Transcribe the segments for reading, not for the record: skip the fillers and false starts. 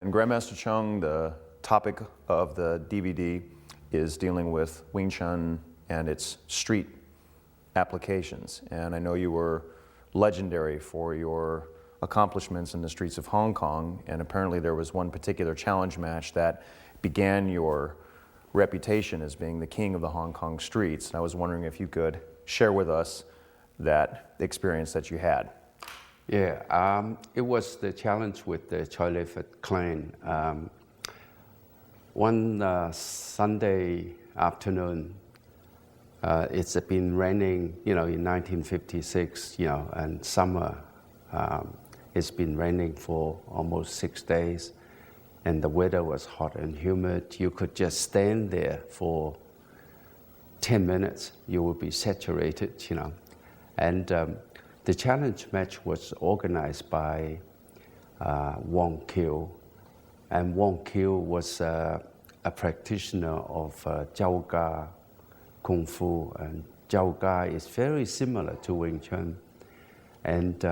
And Grandmaster Cheung, the topic of the DVD is dealing with Wing Chun and its street applications. And I know you were legendary for your accomplishments in the streets of Hong Kong, and apparently there was one particular challenge match that began your reputation as being the king of the Hong Kong streets. And I was wondering if you could share with us that experience that you had. Yeah, it was the challenge with the Choy Lei Fat clan. One Sunday afternoon, it's been raining, in 1956, and summer. It's been raining for almost 6 days, and the weather was hot and humid. You could just stand there for 10 minutes, you would be saturated, And the challenge match was organized by Wong Kiu, and Wong Kiu was a practitioner of Jiao Ga Kung Fu, and Jiao Ga is very similar to Wing Chun. And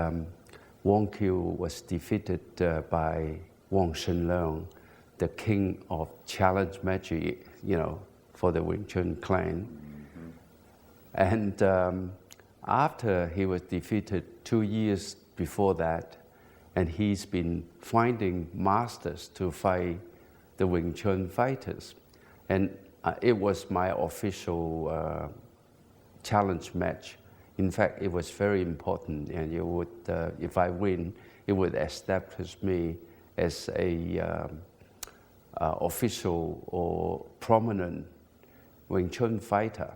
Wong Kiu was defeated by Wong Shen Leung, the king of challenge match, for the Wing Chun clan. Mm-hmm. And after he was defeated 2 years before that, and he's been finding masters to fight the Wing Chun fighters. And it was my official challenge match. In fact, it was very important, and you would, if I win, it would establish me as a official or prominent Wing Chun fighter.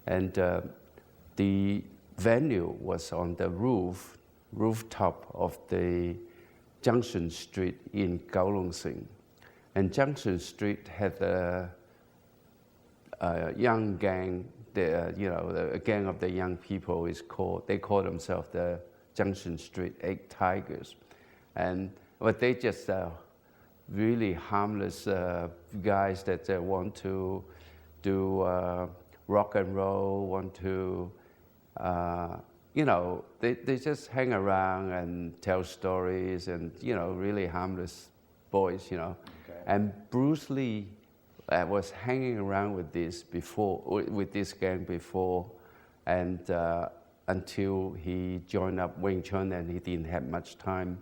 And the venue was on the rooftop of the Junction Street in Kowloon Sing. And Junction Street had a young gang, a gang of the young people they call themselves the Junction Street 8 Tigers. But they just really harmless guys that want to do rock and roll, want to, they just hang around and tell stories and, really harmless boys, Okay. And Bruce Lee was hanging around with this gang before, and until he joined up Wing Chun, and he didn't have much time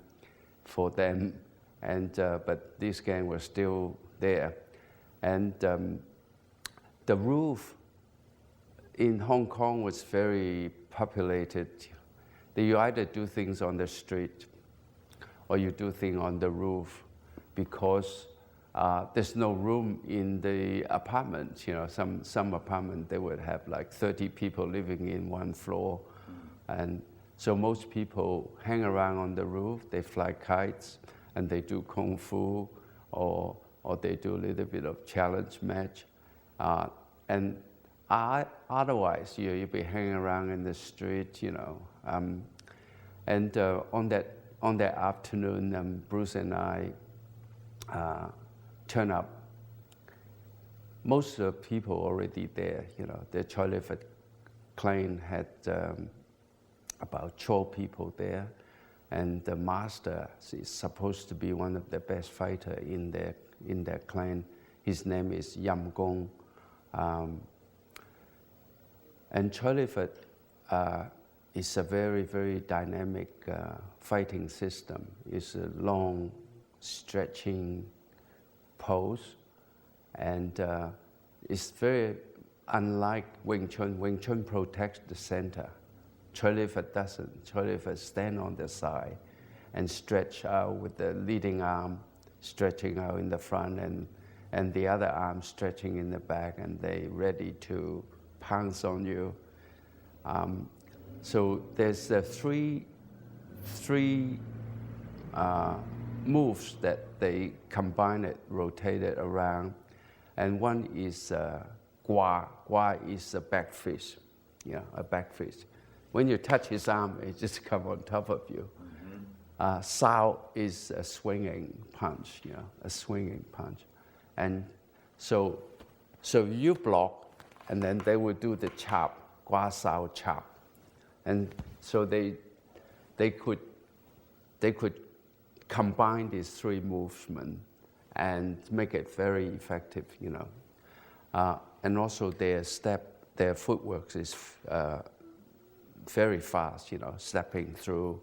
for them. But this gang was still there. And the roof in Hong Kong was very populated. You either do things on the street or you do things on the roof, because there's no room in the apartments. Some apartment they would have like 30 people living in one floor. And so most people hang around on the roof, they fly kites, and they do kung fu, or they do a little bit of challenge match. And otherwise, you'll be hanging around in the street, And on that afternoon, Bruce and I turn up. Most of the people already there, The Choy Lei Fat clan had about 12 people there, and the master is supposed to be one of the best fighters in their clan. His name is Yam Gong. And Choy Lei Fat is a very, very dynamic fighting system. It's a long, stretching pose, and it's very unlike Wing Chun. Wing Chun protects the center. Choy Lei Fat doesn't. Choy Lei Fat stand on the side and stretch out with the leading arm stretching out in the front, and the other arm stretching in the back, and they ready to pounce on you. So there's three moves that they combine it, rotate it around, and one is gua. Gua is a back fist, a back fist. When you touch his arm, it just comes on top of you. Mm-hmm. Sao is a swinging punch, a swinging punch, and so you block, and then they will do the chop, gua sao chop, and so they could combine these three movements and make it very effective, you know. And also their footwork is very fast, you know, stepping through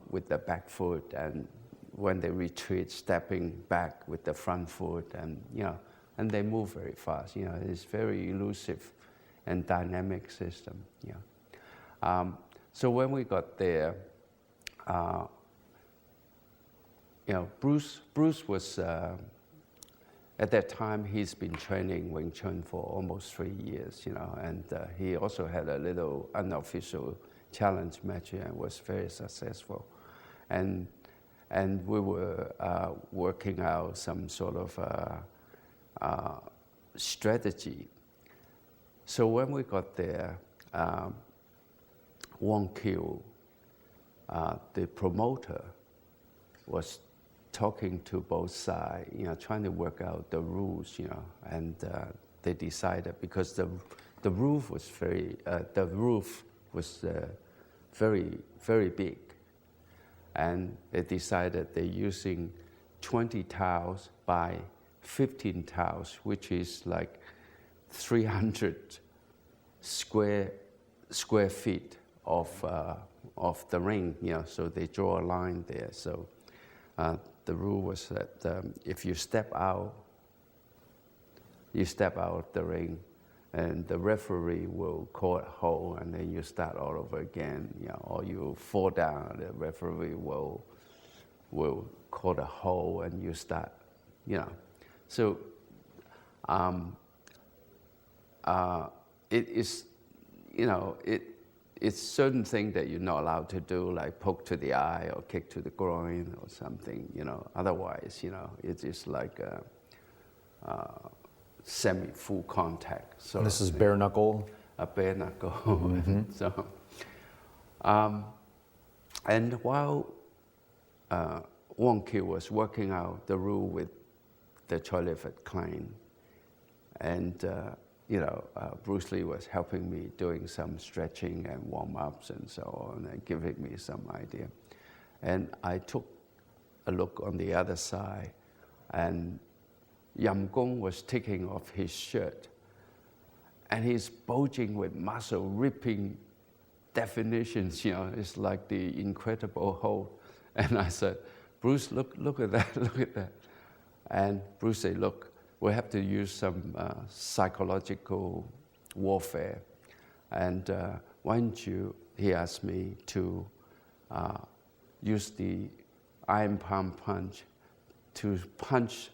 with the back foot, and when they retreat, stepping back with the front foot, and you know, and they move very fast. You know, it's very elusive and dynamic system. Yeah. So when we got there, you know, Bruce was at that time he's been training Wing Chun for almost 3 years. You know, and he also had a little unofficial challenge match and was very successful, and we were working out some sort of strategy. So when we got there, Wong Kiu, the promoter, was talking to both sides, you know, trying to work out the rules, you know, and they decided, because the roof was very, very big, and they decided they're using 20 tiles by 15 tiles, which is like 300 square feet of the ring, you know. So they draw a line there. So the rule was that if you step out of the ring, and the referee will call it whole, and then you start all over again, you know, or you fall down, the referee will call it whole, and you start, you know. So it is, you know, it's certain things that you're not allowed to do, like poke to the eye or kick to the groin or something, you know. Otherwise, you know, it is like semi-full contact. So this is bare knuckle? A bare knuckle. Mm-hmm. So, and while Wong Kiu was working out the rule with the Choi Li Fat clan, and you know, Bruce Lee was helping me doing some stretching and warm-ups and so on, and giving me some idea. And I took a look on the other side, and Yam Gong was taking off his shirt, and he's bulging with muscle, ripping definitions, you know, it's like the Incredible Hulk. And I said, Bruce, look at that, look at that. And Bruce said, look, we have to use some psychological warfare. And why don't you, he asked me to use the iron palm punch to punch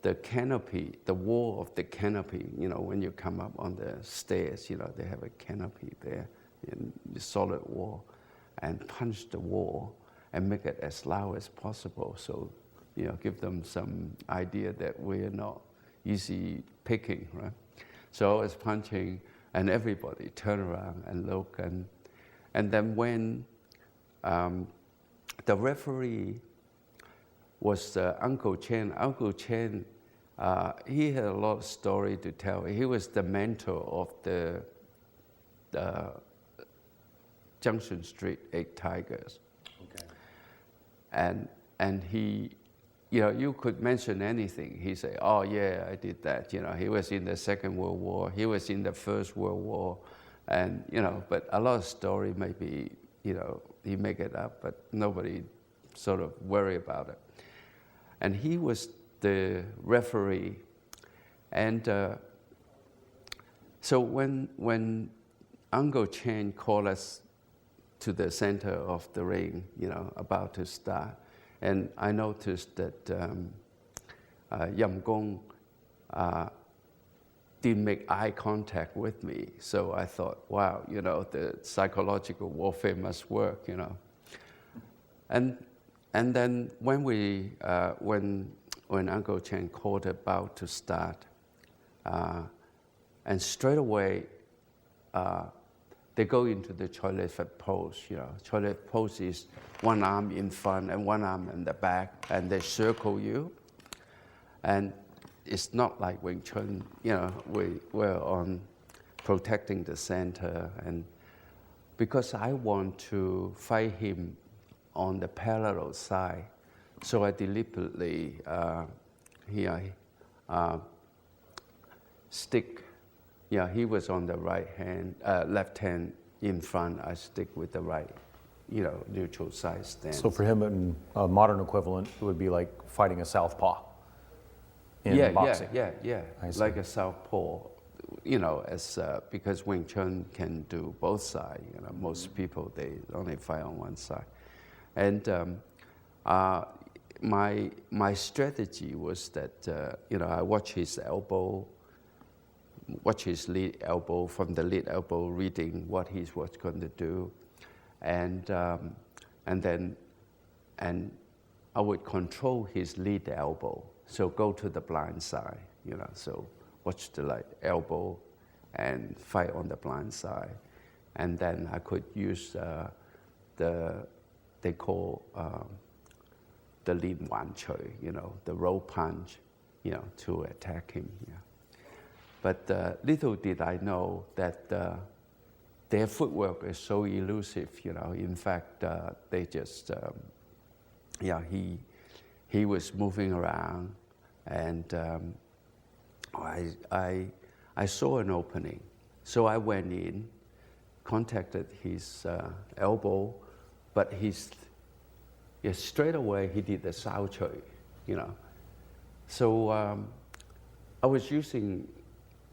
the canopy, the wall of the canopy. You know, when you come up on the stairs, you know, they have a canopy there, in the solid wall, and punch the wall and make it as loud as possible. So, you know, give them some idea that we're not easy picking, right? So I was punching, and everybody turned around and look, and then when the referee was Uncle Chen. Uncle Chen, he had a lot of story to tell. He was the mentor of the Junction Street 8 Tigers. Okay. And he, you know, you could mention anything. He said, oh yeah, I did that. You know, he was in the Second World War. He was in the First World War. And, you know, but a lot of story maybe, you know, he make it up, but nobody sort of worry about it. And he was the referee. And so when Uncle Chen called us to the center of the ring, you know, about to start, and I noticed that Yam Gong didn't make eye contact with me. So I thought, wow, you know, the psychological warfare must work, you know. And then when when Uncle Chen called about to start, and straight away they go into the Choi Li Fat pose. You know, Choi Li Fat pose is one arm in front and one arm in the back, and they circle you. And it's not like Wing Chun. You know, we're on protecting the center, and because I want to fight him on the parallel side. So I deliberately stick. Yeah, he was on the left hand in front. I stick with the right, neutral side stance. So for him, in a modern equivalent, it would be like fighting a southpaw in boxing. Yeah, I see. like a southpaw. Because Wing Chun can do both sides. Most people they only fight on one side, and my strategy was that I watch his elbow, watch his lead elbow from the lead elbow, reading what he was going to do, and I would control his lead elbow. So go to the blind side, So watch the elbow, and fight on the blind side, and then I could use they call the lead wan chui, the rope punch, to attack him. Yeah. But little did I know that their footwork is so elusive. In fact, they just he was moving around, and I saw an opening, so I went in, contacted his elbow, but straight away he did the sao chui, So I was using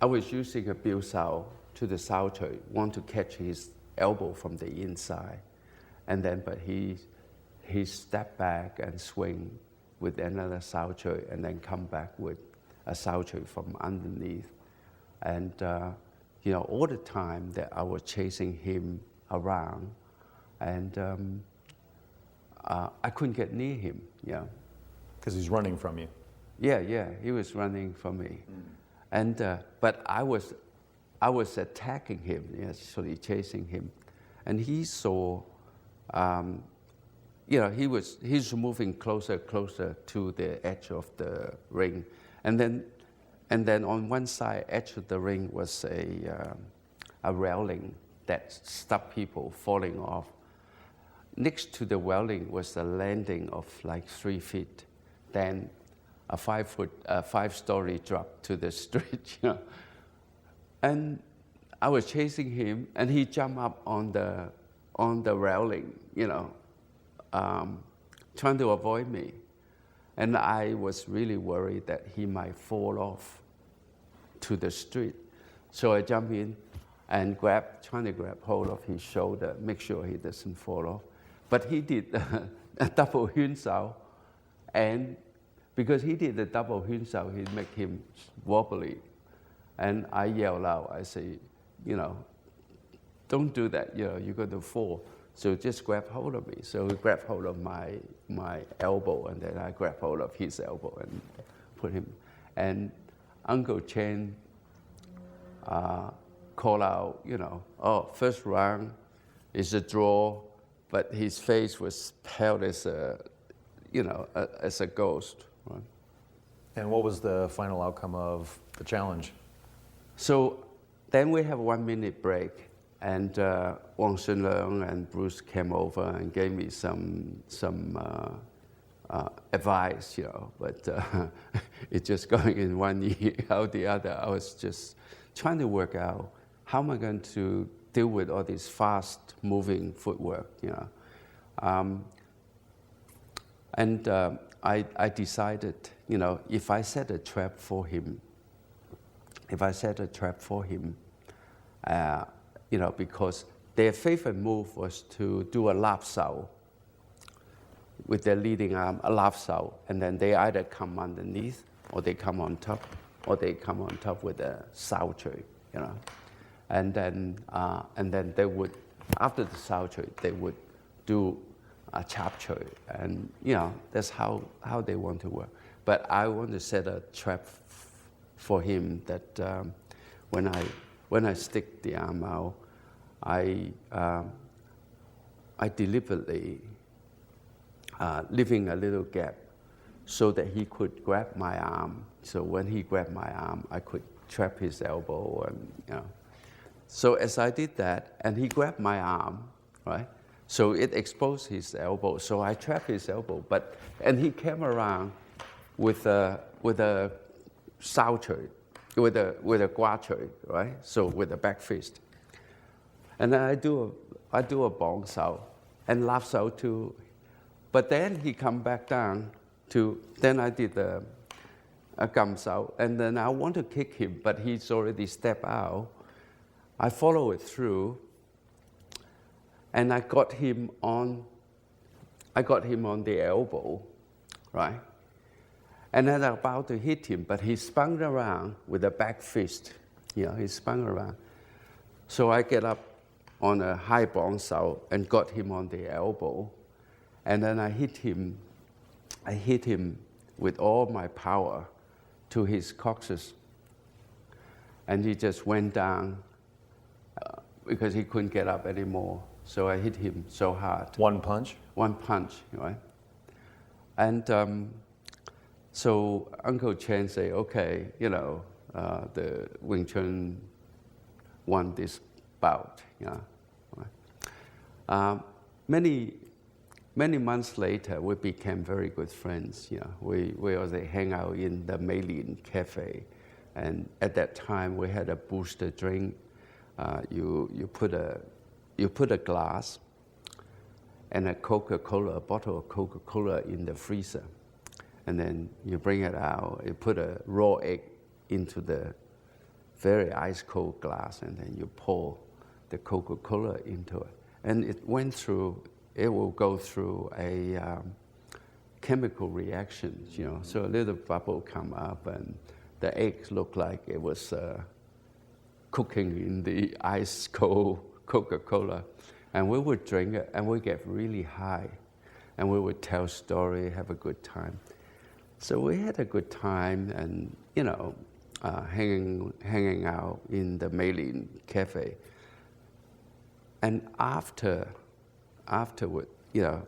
a biu sao to the sao chui, want to catch his elbow from the inside, but he stepped back and swing with another sao chui, and then come back with a sao chui from underneath, and all the time that I was chasing him around, and I couldn't get near him. Because he's running from you. Yeah, he was running from me, and but I was attacking him, actually chasing him, and he saw. He's moving closer to the edge of the ring, and then on one side edge of the ring was a railing that stopped people falling off. Next to the railing was a landing of like 3 feet, then a 5-story drop to the street. And I was chasing him, and he jumped up on the railing, trying to avoid me. And I was really worried that he might fall off to the street. So I jumped in and trying to grab hold of his shoulder, make sure he doesn't fall off. But he did a double Yun Sao, and because he did the double Yun Sao, he make him wobbly. And I yelled out, I say, don't do that, you're going to fall. So just grab hold of me. So he grabbed hold of my elbow, and then I grabbed hold of his elbow and put him. And Uncle Chen called out, first round is a draw, but his face was pale as a ghost. Right? And what was the final outcome of the challenge? So then we have a 1-minute break, and Wang Shunleung and Bruce came over and gave me some advice, but it's just going in one ear out the other. I was just trying to work out how am I going to deal with all this fast-moving footwork, And I decided, if I set a trap for him, because their favorite move was to do a lap sao with their leading arm, a lap sao, and then they either come underneath, or they come on top, or they come on top with a sao chui, and then they would, after the sao chui, they would do a chap chui, and that's how they want to work. But I want to set a trap for him that when I stick the arm out, I deliberately leaving a little gap so that he could grab my arm. So when he grabbed my arm, I could trap his elbow, and So as I did that, and he grabbed my arm, right? So it exposed his elbow. So I trapped his elbow, and he came around with a sao chui, with a gua chui, right? So with a back fist. And then I do a bong sao and lap sao too. But then he come back down then I did a gam sao, and then I want to kick him, but he's already stepped out. I follow it through, and I got him on the elbow, right? And then I'm about to hit him, but he spun around with a back fist. He spun around. So I get up on a high bong sao and got him on the elbow, and then I hit him with all my power to his coccyx, and he just went down because he couldn't get up anymore. So I hit him so hard. One punch? One punch, right? And so Uncle Chen say, okay, the Wing Chun won this bout. Many months later, we became very good friends. We also hang out in the Maylin Cafe, and at that time we had a booster drink. You put a glass and a bottle of Coca-Cola in the freezer, and then you bring it out. You put a raw egg into the very ice cold glass, and then you pour the Coca-Cola into it, and it will go through a chemical reaction, So a little bubble come up, and the eggs look like it was cooking in the ice cold Coca-Cola, and we would drink it, and we get really high, and we would tell story, have a good time. So we had a good time, and hanging out in the Maylin Cafe. And afterward,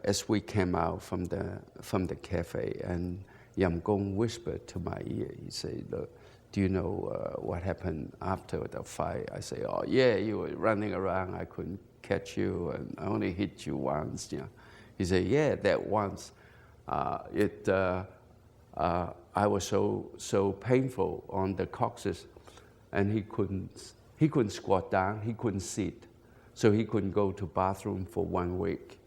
as we came out from the cafe, and Yam Gong whispered to my ear, he said, "Look, do you know what happened after the fight?" I say, "Oh yeah, you were running around. I couldn't catch you, and I only hit you once." He said, "Yeah, that once, I was so painful on the coccyx, and he couldn't squat down, he couldn't sit, so he couldn't go to bathroom for 1 week."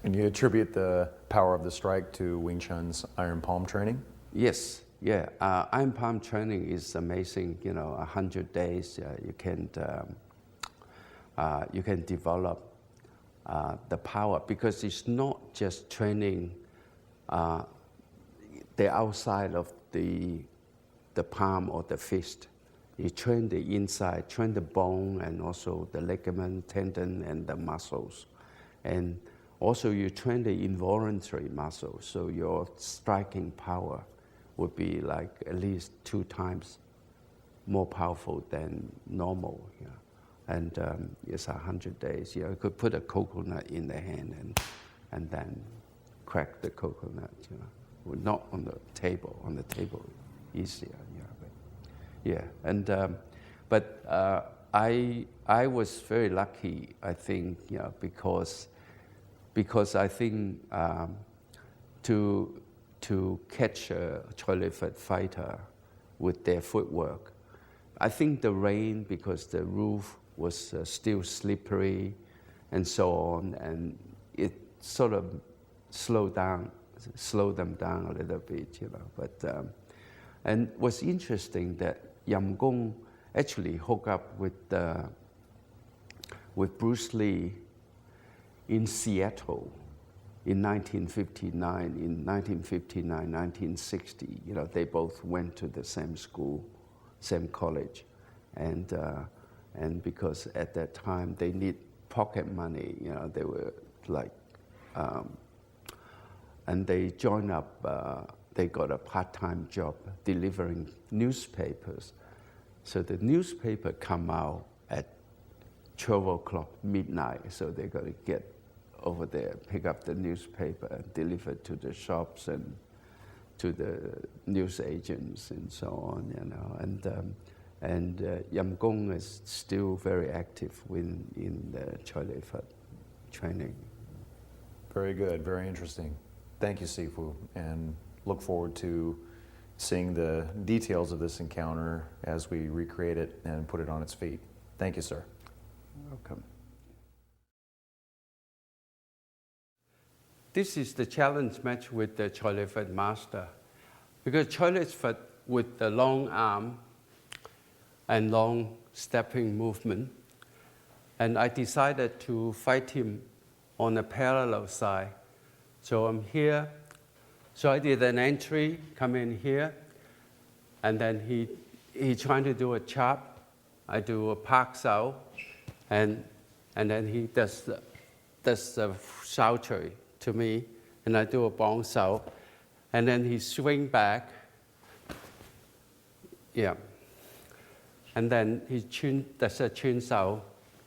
And you attribute the power of the strike to Wing Chun's iron palm training? Yes, yeah. Iron palm training is amazing. 100 days, you can develop the power, because it's not just training the outside of the palm or the fist. You train the inside, train the bone, and also the ligament, tendon, and the muscles. And also you train the involuntary muscles, so your striking power would be like at least 2 times more powerful than normal. And it's 100 days. You could put a coconut in the hand and then crack the coconut. Not on the table. On the table, easier. But I was very lucky, I think, because I think to catch a Choi Lei Fut fighter with their footwork, I think the rain, because the roof was still slippery and so on, and it sort of slowed them down a little bit, But and what's interesting that Yam Gong actually hooked up with Bruce Lee in Seattle in 1959. In 1959, 1960, they both went to the same school, same college, and because at that time they need pocket money, they were like, and they joined up. They got a part-time job delivering newspapers. So the newspaper come out at 12 o'clock midnight. So they got to get over there, pick up the newspaper, and deliver it to the shops and to the news agents and so on. And Yam Gong is still very active in the Choi Lei Fut training. Very good, very interesting. Thank you, Sifu, and look forward to seeing the details of this encounter as we recreate it and put it on its feet. Thank you, sir. Welcome. This is the challenge match with the Choy Li Fut master. Because Choy Li Fut with the long arm and long stepping movement, and I decided to fight him on a parallel side. So I'm here. So I did an entry, come in here, and then he trying to do a chop. I do a park sao, and then he does the sao chui to me, and I do a bong sao, and then he swing back. Yeah. And then he does a chin sao,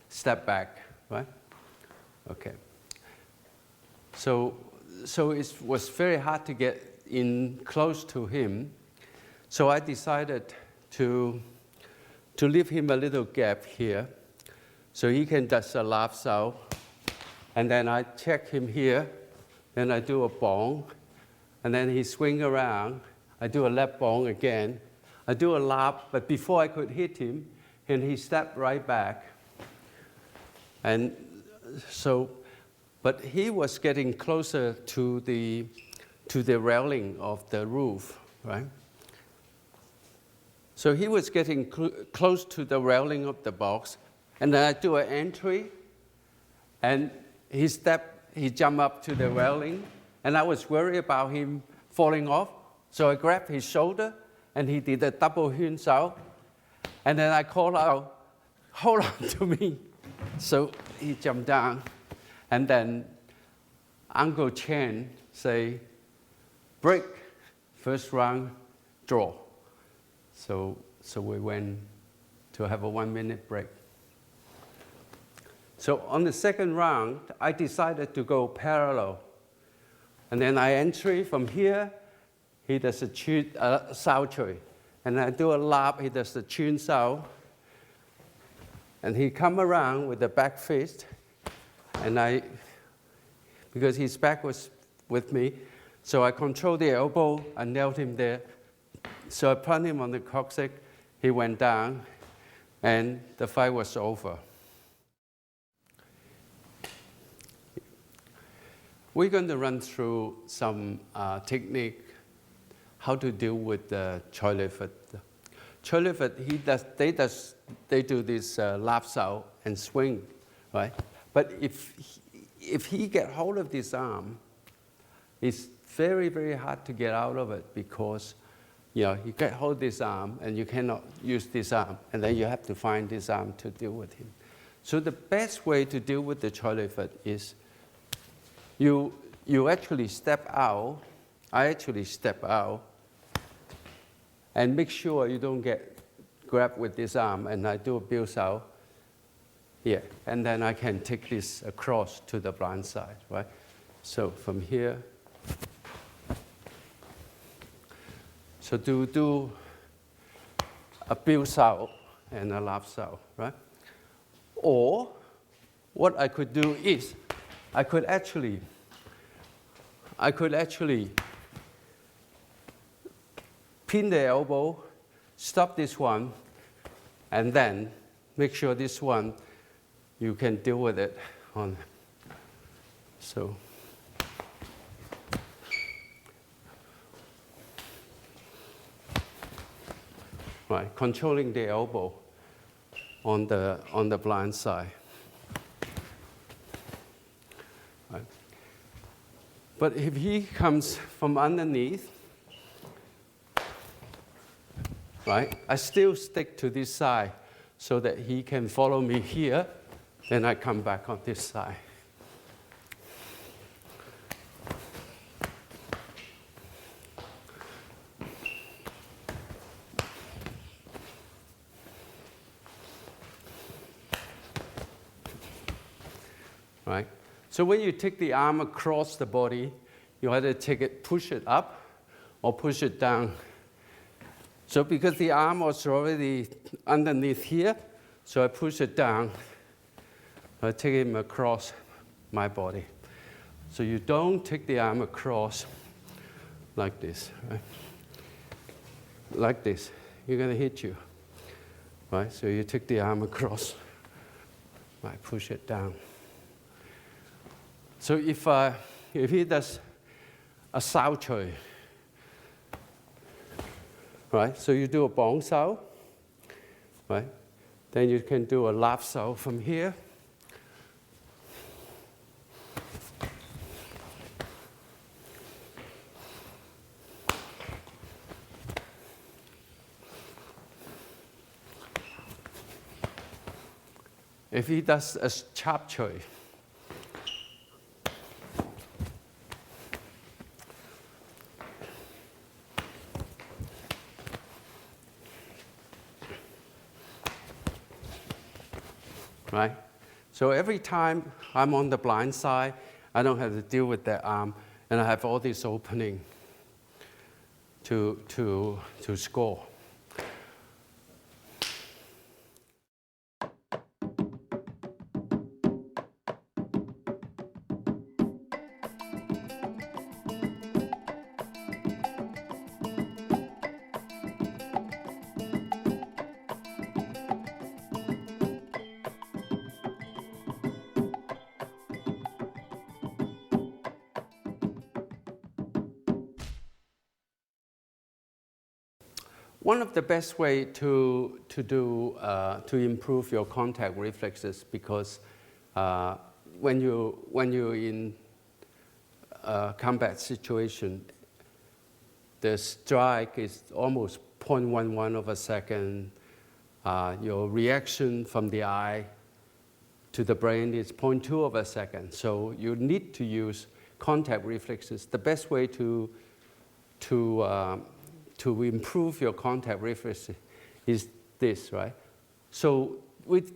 step back, right? Okay. So it was very hard to get in close to him. So I decided to leave him a little gap here, so he can do a laugh sao. And then I check him here, then I do a bong, and then he swing around. I do a left bong again. I do a laugh, but before I could hit him, and he stepped right back. And so, but he was getting closer to the railing of the roof, right? So he was getting close to the railing of the box, and then I do an entry, and he jumped up to the railing, and I was worried about him falling off, so I grabbed his shoulder, and he did a double hyun sao, and then I called out, "Hold on to me." So he jumped down, and then Uncle Chen say, "Break, first round, draw." So we went to have a 1 minute break. So on the second round, I decided to go parallel. And then I entry from here, he does a sao chui. And I do a lap, he does the chun sao. And he come around with the back fist. And because his back was with me, so I controlled the elbow, I nailed him there. So I planted him on the coccyx, he went down, and the fight was over. We're going to run through some technique, how to deal with the Choy Li Fut. Choy Li Fut, they do this lap sao and swing, right? But if he get hold of this arm, it's very, very hard to get out of it because you get hold of this arm and you cannot use this arm, and then you have to find this arm to deal with him. So the best way to deal with the Choy Li Fut is you actually step out. I actually step out and make sure you don't get grabbed with this arm, and I do a biu sao. Yeah, and then I can take this across to the blind side, right? So from here, so do a biu sao and a lap sao, right? Or what I could do is I could actually pin the elbow, stop this one, and then make sure this one you can deal with it on. So right, controlling the elbow on the blind side. Right. But if he comes from underneath, right, I still stick to this side so that he can follow me here, then I come back on this side. Right? So when you take the arm across the body, you either take it, push it up, or push it down. So because the arm was already underneath here, so I push it down. I take him across my body. So you don't take the arm across like this, right? Like this, you're going to hit you, right? So you take the arm across, right? Push it down. So if he does a sao chui, right? So you do a bong sao, right? Then you can do a lap sao from here. If he does a chap chui, right? So every time I'm on the blind side, I don't have to deal with that arm, and I have all this opening to score. One of the best way to improve your contact reflexes, because when you're in a combat situation, the strike is almost 0.11 of a second. Your reaction from the eye to the brain is 0.2 of a second. So you need to use contact reflexes. The best way to improve your contact reflex is this, right? So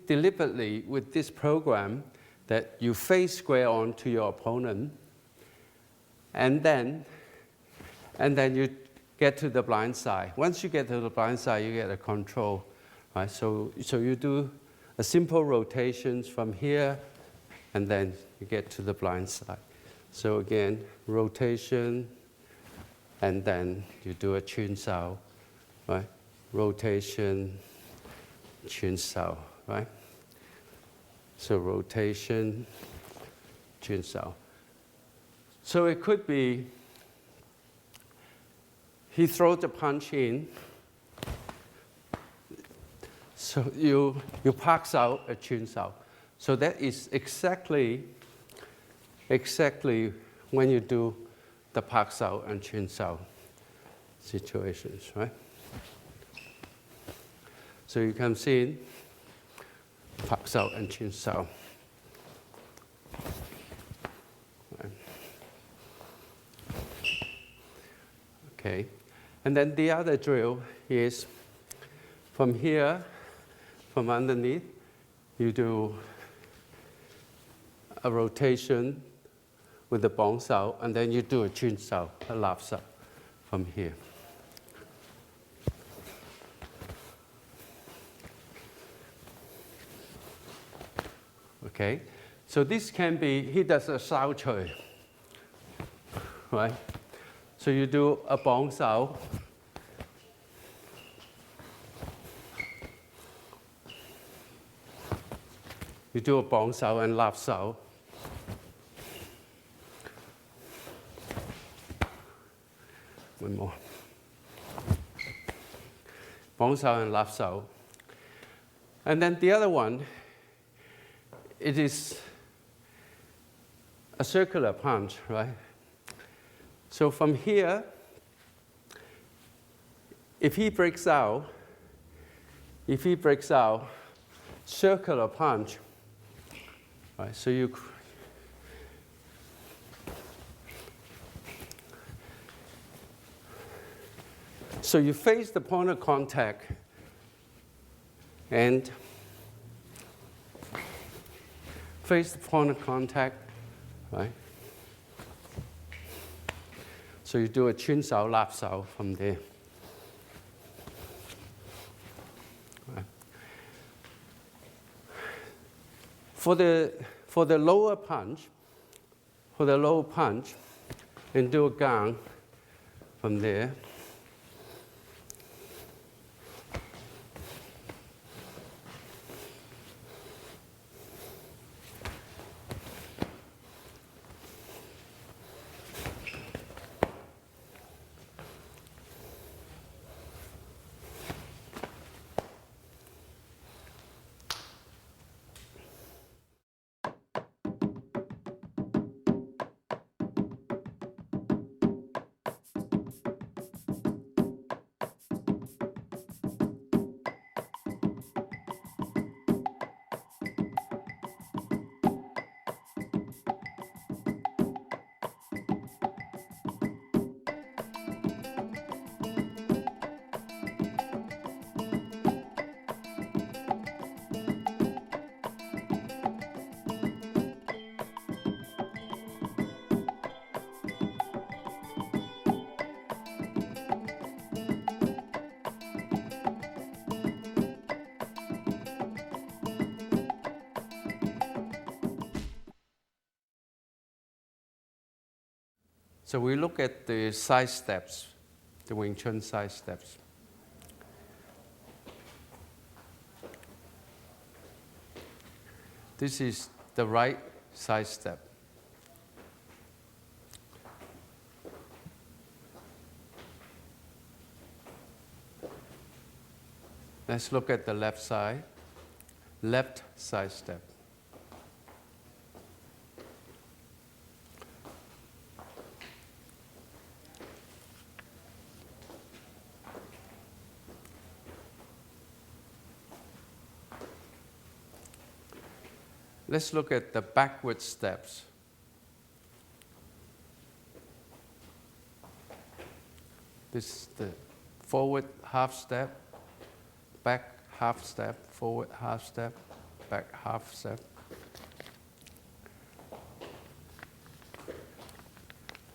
deliberately with this program, that you face square on to your opponent, and then you get to the blind side. Once you get to the blind side, you get a control, right? So you do a simple rotations from here, and then you get to the blind side. So again, rotation, and then you do a Cheung sao, right? Rotation, Cheung sao, right? So rotation, Cheung sao. So it could be he throws the punch in, so you pass out a Cheung sao. So that is exactly when you do the pak sao and Cheung sao situations, right? So you can see pak sao and Cheung sao. Right. Okay, and then the other drill is from here, from underneath, you do a rotation with the bong sao, and then you do a Cheung sao, a lap sao from here. Okay, so this can be, he does a sao chui, right? So you do a bong sao, you do a bong sao and lap sao. One more. Bong sao and lap sao. And then the other one, it is a circular punch, right? So from here, if he breaks out, circular punch, right? So you face the point of contact and face the point of contact, right? So you do a Cheung sao, lap sao from there. Right. For the lower punch, for the low punch and do a gang from there. So we look at the side steps, the Wing Chun side steps. This is the right side step. Let's look at the left side, left side step. Let's look at the backward steps. This is the forward half step, back half step, forward half step, back half step.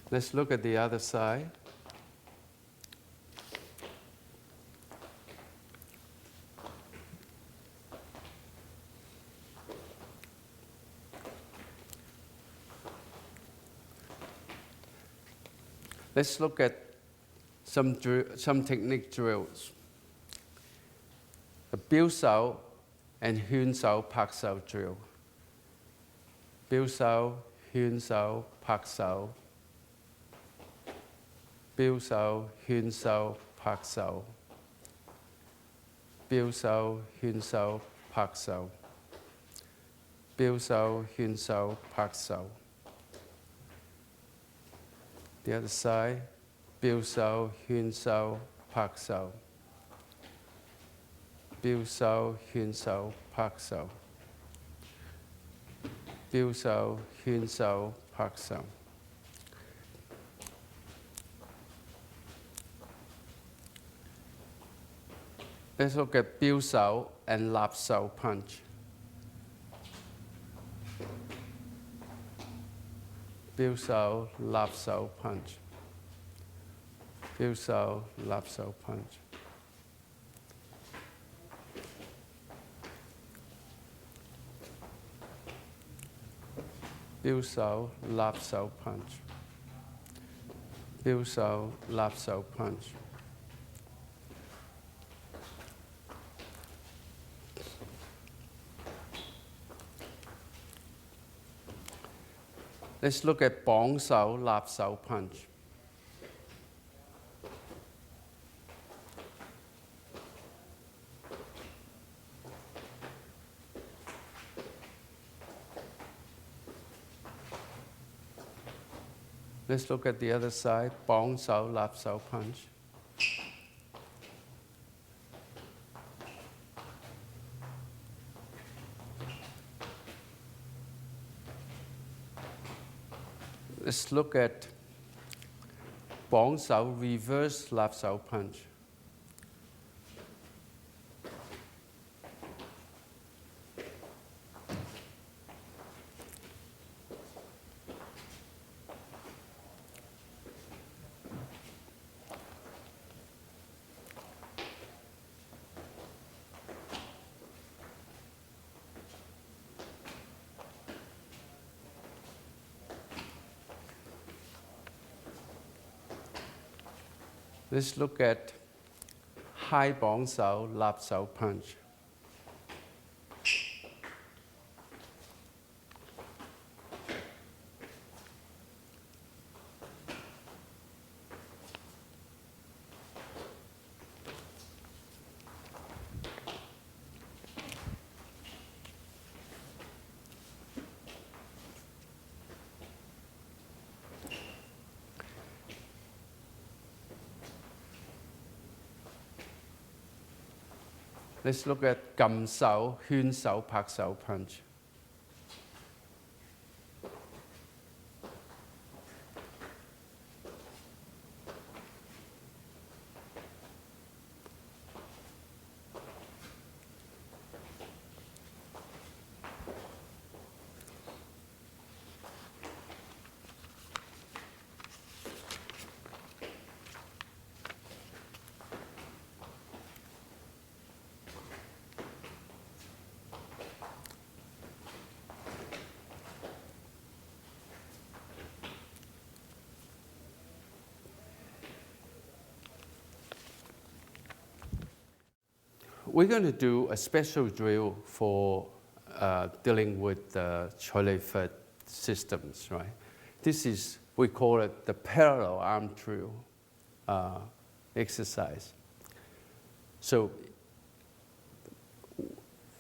Let's look at the other side. Let's look at some technique drills. The Biu Sao and Hyun Sao Pak Sao drill. Biu Sao, Hyun Sao, Pak Sao. Biu Sao, Hyun Sao, Pak Sao. Biu Sao, Hyun Sao, Pak Sao. Biu Sao, Hyun Sao, Pak Sao. The other side, Biu Sao, Hyun Sao, Pak Sao. Biu Sao, Hyun Sao, Pak Sao. Biu Sao, Hyun Sao, Pak Sao. Let's look at Biu Sao and Lap Sao punch. Biu Sao, Lap Sao punch. Biu Sao, Lap Sao punch. Biu Sao, Lap Sao punch. Biu Sao, Lap Sao punch. Let's look at Bong Sao, Lap Sao punch. Let's look at the other side, Bong Sao, Lap Sao punch. Let's look at Bong Sao, reverse Lap Sao punch. Let's look at high bong sao, lap sao punch. Let's look at gam sao, hyun sao, pak sao punch. We're going to do a special drill for dealing with the trolley foot systems, right? This is, we call it the parallel arm drill exercise. So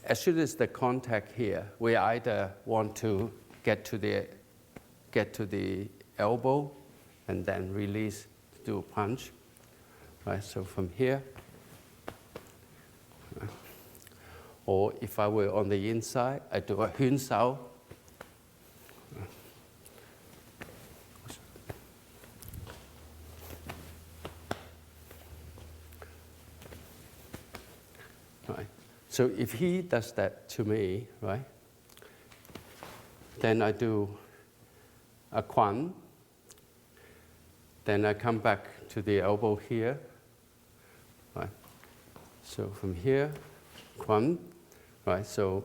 as soon as the contact here, we either want to get to the elbow and then release, do a punch, right? So from here, or if I were on the inside, I do a hyun sao. Right. So if he does that to me, right, then I do a kwan. Then I come back to the elbow here. Right. So from here, kwan. Right, so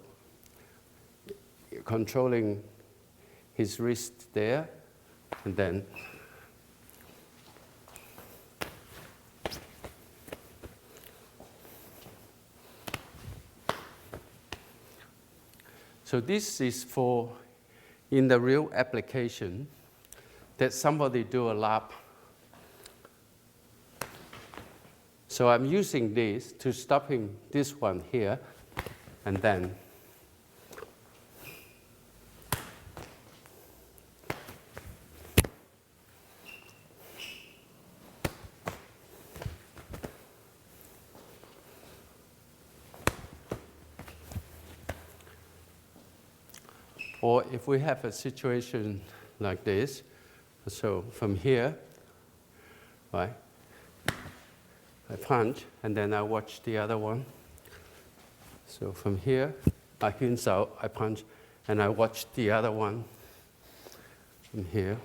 controlling his wrist there, and then so this is for in the real application that somebody do a lap. So I'm using this to stopping this one here. And then or if we have a situation like this, so from here, right, I punch and then I watch the other one. So from here, I hyun sao, I punch, and I watch the other one from here.